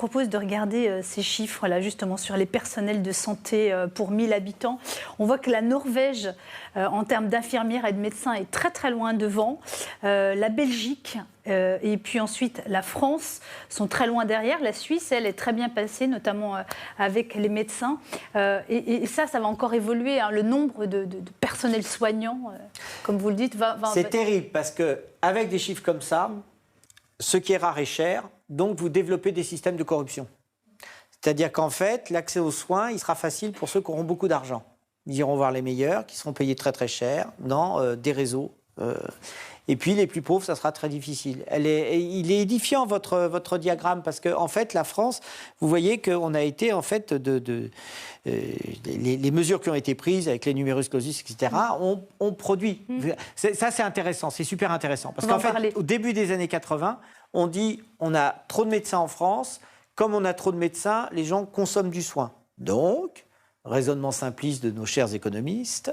propose de regarder ces chiffres-là, justement, sur les personnels de santé pour 1000 habitants. On voit que la Norvège, en termes d'infirmières et de médecins, est très très loin devant. La Belgique et puis ensuite la France sont très loin derrière. La Suisse, elle, est très bien passée, notamment avec les médecins. Et ça va encore évoluer. Hein. Le nombre de personnels soignants, comme vous le dites, C'est terrible parce qu'avec des chiffres comme ça, ce qui est rare est cher, donc vous développez des systèmes de corruption. C'est-à-dire qu'en fait, l'accès aux soins, il sera facile pour ceux qui auront beaucoup d'argent. Ils iront voir les meilleurs, qui seront payés très très cher, dans des réseaux. Et puis les plus pauvres, ça sera très difficile. Il est édifiant votre diagramme, parce qu'en fait, la France, vous voyez qu'on a été, en fait, les mesures qui ont été prises avec les numerus clausus, etc., ont produit. Ça, c'est intéressant, c'est super intéressant. Parce qu'en fait, au début des années 80, on dit on a trop de médecins en France. Comme on a trop de médecins, les gens consomment du soin. Donc, raisonnement simpliste de nos chers économistes,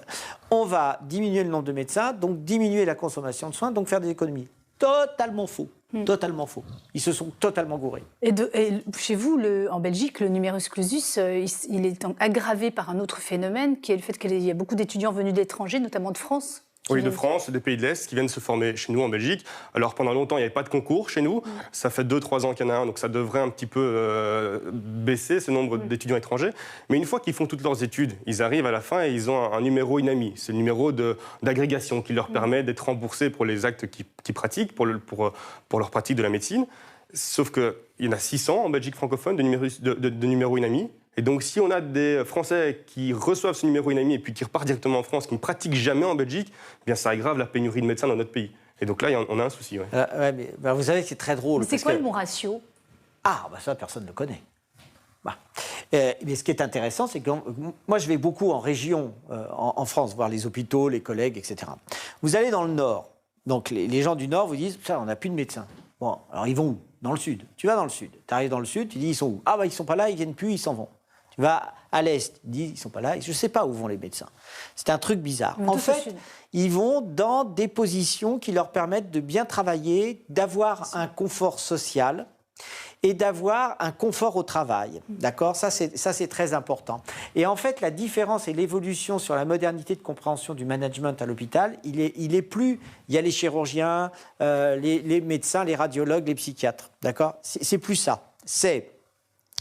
on va diminuer le nombre de médecins, donc diminuer la consommation de soins, donc faire des économies. Totalement faux. Totalement faux. Ils se sont totalement gourés. Et chez vous, en Belgique, le numerus clausus, il est aggravé par un autre phénomène, qui est le fait qu'il y a beaucoup d'étudiants venus de l'étranger, notamment de France. Oui, de France, des pays de l'Est qui viennent se former chez nous en Belgique. Alors pendant longtemps, il n'y avait pas de concours chez nous. Ça fait 2-3 ans qu'il y en a un, donc ça devrait un petit peu baisser ce nombre d'étudiants étrangers. Mais une fois qu'ils font toutes leurs études, ils arrivent à la fin et ils ont un numéro INAMI. C'est le numéro d'agrégation qui leur permet d'être remboursés pour les actes qu'ils pratiquent, pour leur pratique de la médecine. Sauf qu'il y en a 600 en Belgique francophone de numéros INAMI. Et donc, si on a des Français qui reçoivent ce numéro INAMI et puis qui repartent directement en France, qui ne pratiquent jamais en Belgique, eh bien, ça aggrave la pénurie de médecins dans notre pays. Et donc là, on a un souci. Ouais. Mais, vous savez, c'est très drôle. C'est quoi le bon ratio? Ah, ça, personne ne le connaît. Mais ce qui est intéressant, c'est que moi, je vais beaucoup en région, en France, voir les hôpitaux, les collègues, etc. Vous allez dans le Nord. Donc, les gens du Nord vous disent, ça, on n'a plus de médecins. Bon, alors ils vont où? Dans le Sud. Tu vas dans le Sud. Tu arrives dans le Sud, tu dis, ils sont où? Ah, ils ne sont pas là, ils ne viennent plus, ils s'en vont. Tu vas à l'Est, ils disent, ils ne sont pas là. Je ne sais pas où vont les médecins. C'est un truc bizarre. En fait, ils vont dans des positions qui leur permettent de bien travailler, d'avoir un confort social et d'avoir un confort au travail. D'accord? Ça, c'est très important. Et en fait, la différence et l'évolution sur la modernité de compréhension du management à l'hôpital, il est plus... Il y a les chirurgiens, les médecins, les radiologues, les psychiatres. D'accord? C'est plus ça. C'est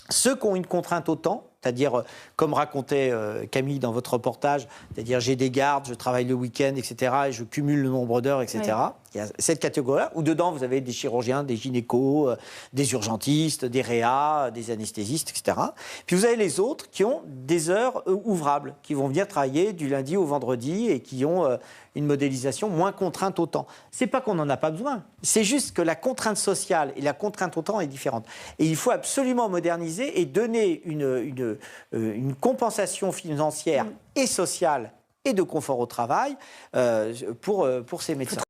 ceux qui ont une contrainte au temps, c'est-à-dire, comme racontait Camille dans votre reportage, c'est-à-dire j'ai des gardes, je travaille le week-end, etc., et je cumule le nombre d'heures, etc. Oui. Il y a cette catégorie-là, où dedans, vous avez des chirurgiens, des gynécos, des urgentistes, des réas, des anesthésistes, etc. Puis vous avez les autres qui ont des heures ouvrables, qui vont venir travailler du lundi au vendredi et qui ont une modélisation moins contrainte au temps. C'est pas qu'on n'en a pas besoin, c'est juste que la contrainte sociale et la contrainte au temps est différente. Et il faut absolument moderniser et donner une compensation financière et sociale et de confort au travail pour ces médecins.